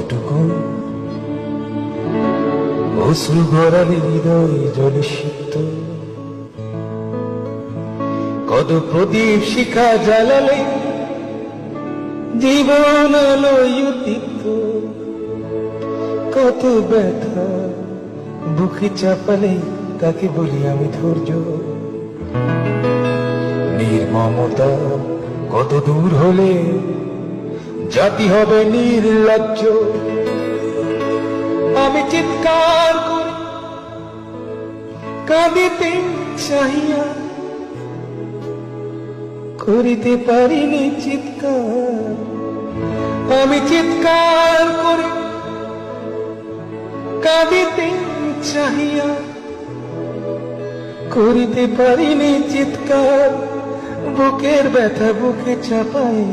কতটুকুন অশ্রু গড়ালে হৃদয় জলে সিক্ত, কত প্রদীপ শিখা জ্বালালে জীবন আলোয় উদ্দীপ্ত, কত ব্যথা বুকে চাপালে তাকে বলি আমি ধৈর্য। নির্মমতা কত দূর হলে জাতি হবে নির্লজ্জ। আমি চিৎকার করে কাঁদিতে চাহিয়া করিতে পারিনি চিৎকার। আমি চিৎকার করে কাঁদিতে চাহিয়া করিতে পারিনি চিৎকার। বুকের ব্যথা বুকে চাপায়